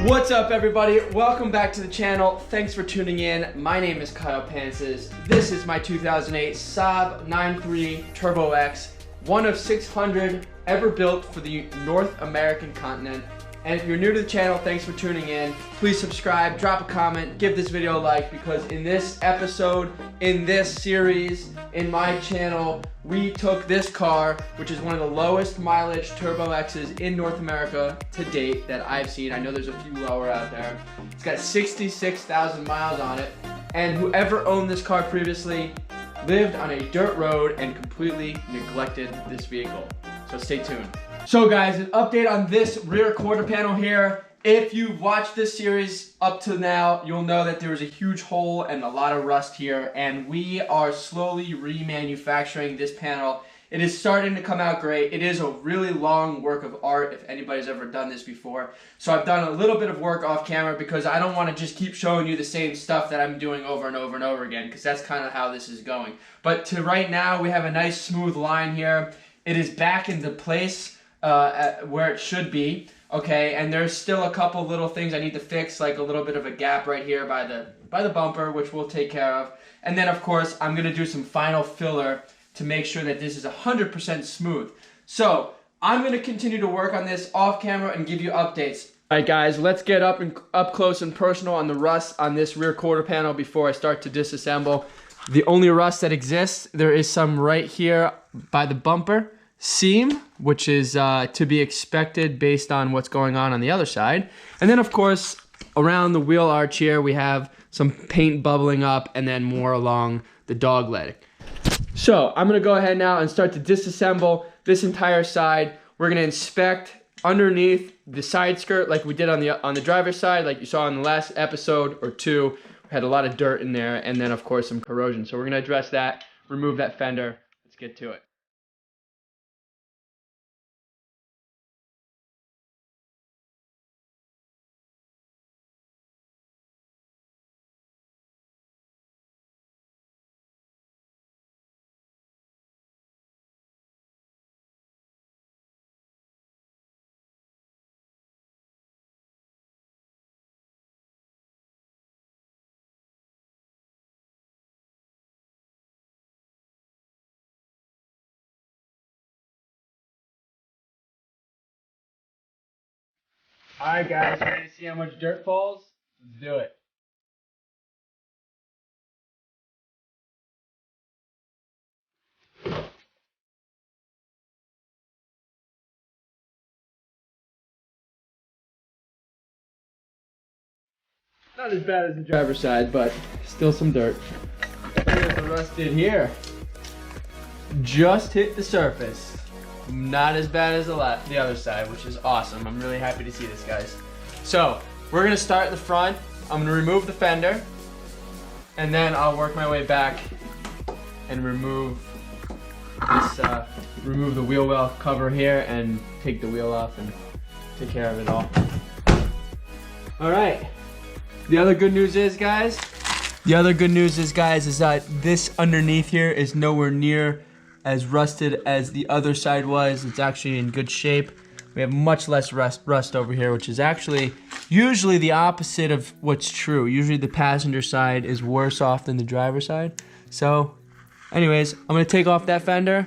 What's up, everybody? Welcome back to the channel. Thanks for tuning in. My name is Pancis. This is my 2008 Saab 9.3 TurboX, one of 600 ever built for the North American continent. And if you're new to the channel, thanks for tuning in. Please subscribe, drop a comment, give this video a like, because in this episode, in this series, in my channel, we took this car, which is one of the lowest mileage Turbo X's in North America to date that I've seen. I know there's a few lower out there. It's got 66,000 miles on it. And whoever owned this car previously lived on a dirt road and completely neglected this vehicle. So stay tuned. So guys, an update on this rear quarter panel here. If you've watched this series up to now, you'll know that there was a huge hole and a lot of rust here, and we are slowly remanufacturing this panel. It is starting to come out great. It is a really long work of art if anybody's ever done this before. So I've done a little bit of work off camera because I don't want to just keep showing you the same stuff that I'm doing over and over and over again, because that's kind of how this is going. But to right now, we have a nice smooth line here. It is back into place where it should be. Okay, and there's still a couple little things I need to fix, like a little bit of a gap right here by the bumper, which we'll take care of. And then, of course, I'm going to do some final filler to make sure that this is 100% smooth. So, I'm going to continue to work on this off camera and give you updates. Alright guys, let's get up close and personal on the rust on this rear quarter panel before I start to disassemble. The only rust that exists, there is some right here by the bumper seam, which is to be expected based on what's going on the other side. And then, of course, around the wheel arch here, we have some paint bubbling up and then more along the dog leg. So I'm going to go ahead now and start to disassemble this entire side. We're going to inspect underneath the side skirt like we did on the driver's side, like you saw in the last episode or two. We had a lot of dirt in there, and then, of course, some corrosion. So we're going to address that, remove that fender. Let's get to it. Alright guys, ready to see how much dirt falls? Let's do it. Not as bad as the driver's side, but still some dirt. Here's the rust in here. Just hit the surface. Not as bad as the other side, which is awesome. I'm really happy to see this, guys. So, we're going to start in the front. I'm going to remove the fender, and then I'll work my way back and remove this, remove the wheel well cover here and take the wheel off and take care of it all. Alright. The other good news is, guys, is that this underneath here is nowhere near as rusted as the other side was. It's actually in good shape. We have much less rust over here, which is actually usually the opposite of what's true. Usually the passenger side is worse off than the driver's side. So anyways, I'm gonna take off that fender,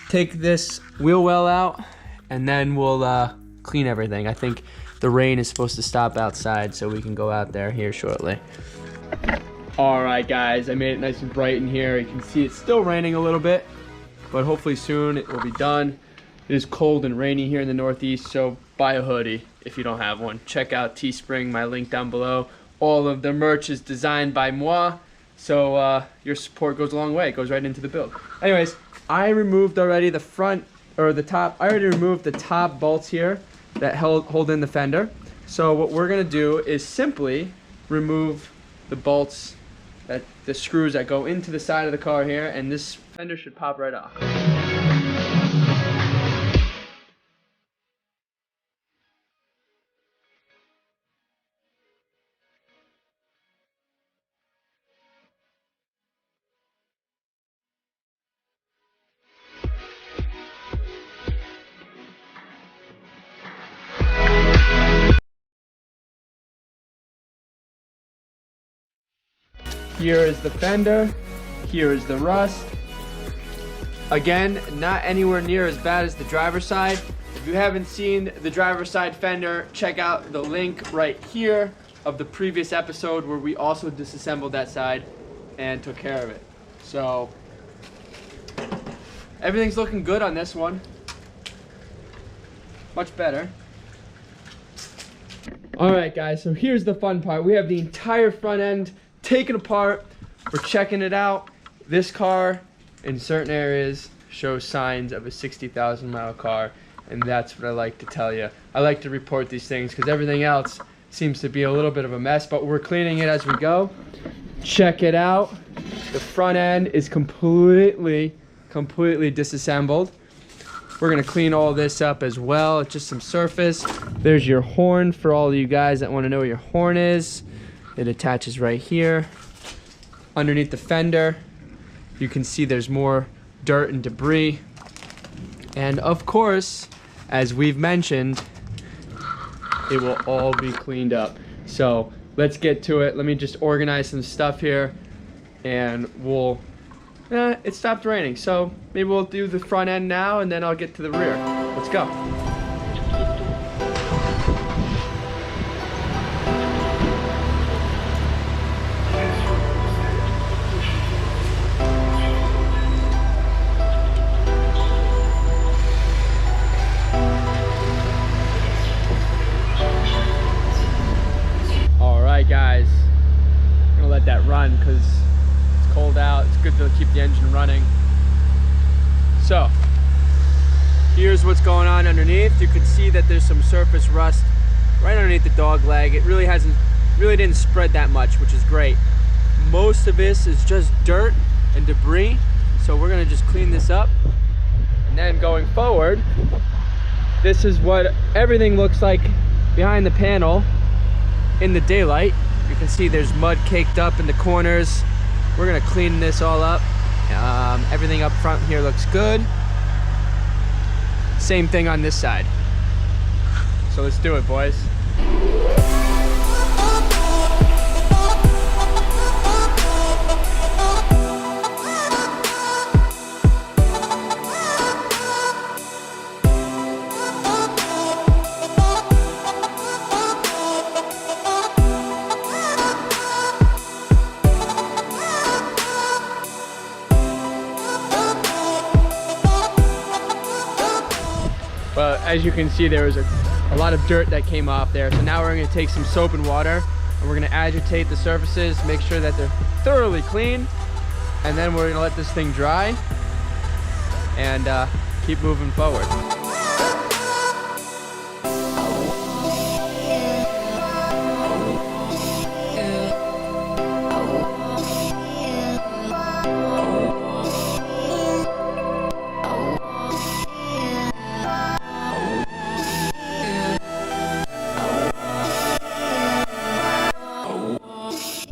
take this wheel well out, and then we'll clean everything. I think the rain is supposed to stop outside, so we can go out there here shortly. Alright guys, I made it nice and bright in here. You can see it's still raining a little bit, but hopefully soon it will be done. It is cold and rainy here in the Northeast, so buy a hoodie if you don't have one. Check out Teespring, my link down below. All of the merch is designed by moi, so your support goes a long way. It goes right into the build. Anyways, I removed already the front, or the top. I already removed the top bolts here that hold in the fender. So what we're gonna do is simply remove the bolts, the screws that go into the side of the car here, and this fender should pop right off. Here is the fender. Here is the rust. Again, not anywhere near as bad as the driver's side. If you haven't seen the driver's side fender, check out the link right here of the previous episode where we also disassembled that side and took care of it. So everything's looking good on this one. Much better. All right, guys, so here's the fun part. We have the entire front end taken apart. We're checking it out. This car, in certain areas, shows signs of a 60,000 mile car, and that's what I like to tell you. I like to report these things because everything else seems to be a little bit of a mess, but we're cleaning it as we go. Check it out. The front end is completely disassembled. We're gonna clean all this up as well. It's just some surface. There's your horn for all of you guys that wanna know where your horn is. It attaches right here. Underneath the fender, you can see there's more dirt and debris. And of course, as we've mentioned, it will all be cleaned up. So let's get to it. Let me just organize some stuff here and we'll, it stopped raining. So maybe we'll do the front end now and then I'll get to the rear. Let's go. Guys, I'm gonna let that run because it's cold out. It's good to keep the engine running. So here's what's going on underneath. You can see that there's some surface rust right underneath the dog leg. It really didn't spread that much, which is great. Most of this is just dirt and debris, so we're gonna just clean this up. And then going forward, this is what everything looks like behind the panel. In the daylight, you can see there's mud caked up in the corners. We're gonna clean this all up. Everything up front here looks good. Same thing on this side. So let's do it, boys. But as you can see, there was a lot of dirt that came off there. So now we're gonna take some soap and water and we're gonna agitate the surfaces, make sure that they're thoroughly clean. And then we're gonna let this thing dry and keep moving forward.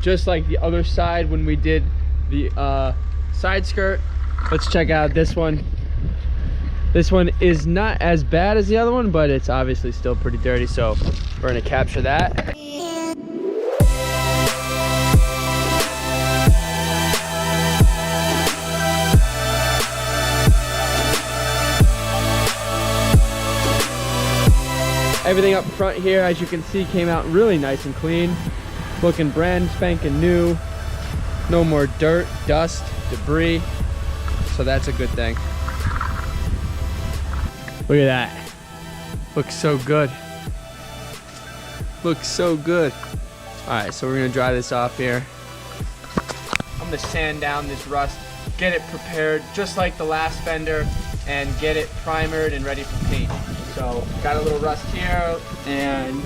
Just like the other side when we did the side skirt. Let's check out this one. This one is not as bad as the other one, but it's obviously still pretty dirty, so we're gonna capture that. Everything up front here, as you can see, came out really nice and clean. Looking brand spanking new. No more dirt, dust, debris. So that's a good thing. Look at that. Looks so good. Looks so good. All right, so we're gonna dry this off here. I'm gonna sand down this rust, get it prepared just like the last fender, and get it primered and ready for paint. So got a little rust here and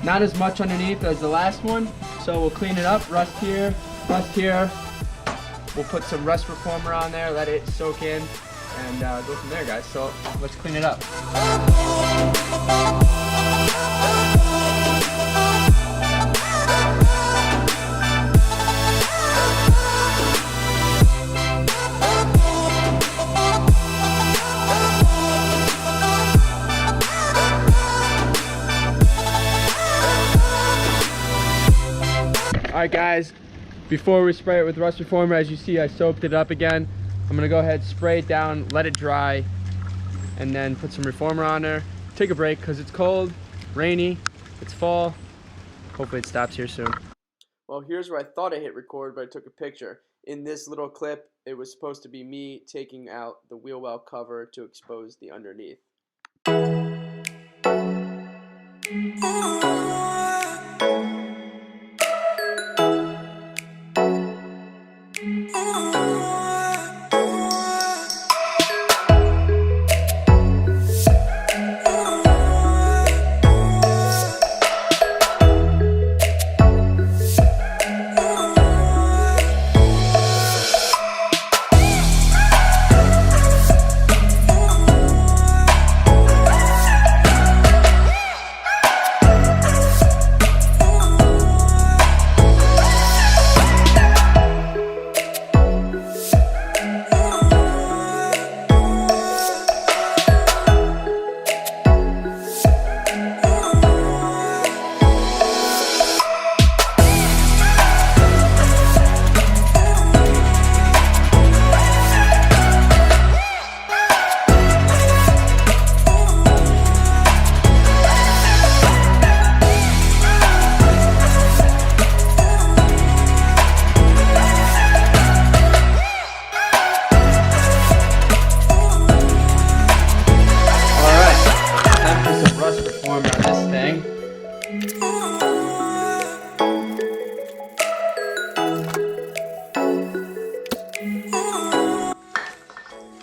not as much underneath as the last one. So we'll clean it up, rust here, rust here. We'll put some rust reformer on there, let it soak in, and go from there, guys. So let's clean it up. All right, guys, Before we spray it with rust reformer, as you see, I soaped it up again. I'm gonna go ahead, spray it down, let it dry, and then put some reformer on there. Take a break because it's cold, rainy, it's fall. Hopefully it stops here soon. Well, here's where I thought I hit record, but I took a picture. In this little clip, it was supposed to be me taking out the wheel well cover to expose the underneath.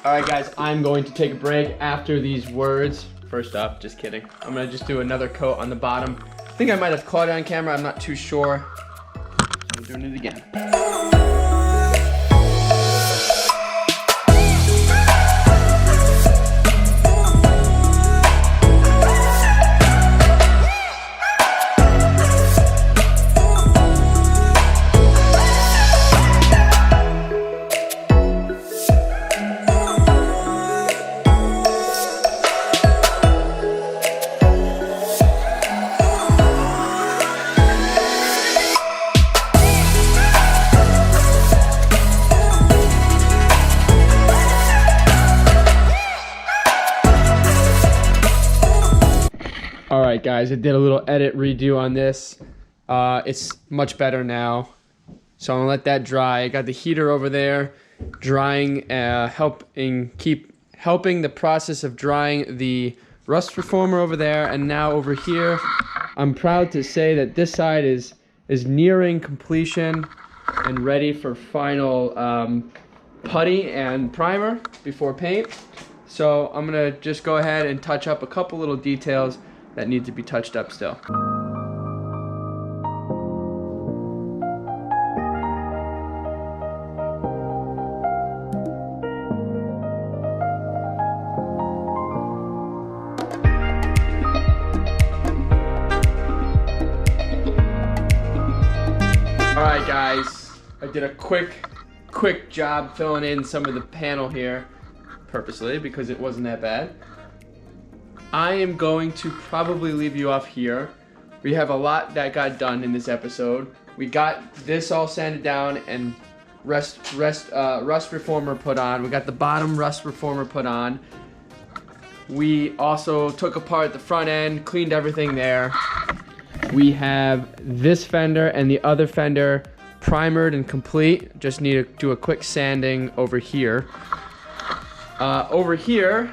Alright guys, I'm going to take a break after these words. First up, just kidding. I'm gonna just do another coat on the bottom. I think I might have caught it on camera, I'm not too sure. So I'm doing it again. Alright guys, I did a little edit redo on this. It's much better now. So I'm gonna let that dry. I got the heater over there drying, helping the process of drying the rust reformer over there. And now over here, I'm proud to say that this side is nearing completion and ready for final putty and primer before paint. So I'm gonna just go ahead and touch up a couple little details that need to be touched up still. Alright guys, I did a quick job filling in some of the panel here, purposely because it wasn't that bad. I am going to probably leave you off here. We have a lot that got done in this episode. We got this all sanded down and rust reformer put on. We got the bottom rust reformer put on. We also took apart the front end, cleaned everything there. We have this fender and the other fender primered and complete. Just need to do a quick sanding over here. Over here,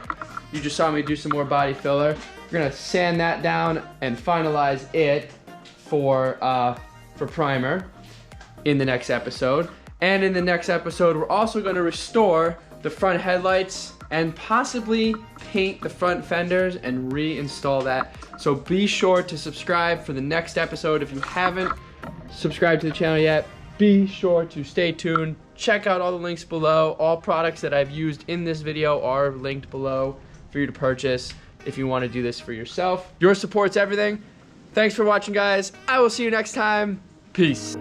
you just saw me do some more body filler. We're gonna sand that down and finalize it for primer in the next episode. And in the next episode, we're also gonna restore the front headlights and possibly paint the front fenders and reinstall that. So be sure to subscribe for the next episode. If you haven't subscribed to the channel yet, be sure to stay tuned. Check out all the links below. All products that I've used in this video are linked below for you to purchase if you want to do this for yourself. Your support's everything. Thanks for watching, guys. I will see you next time. Peace.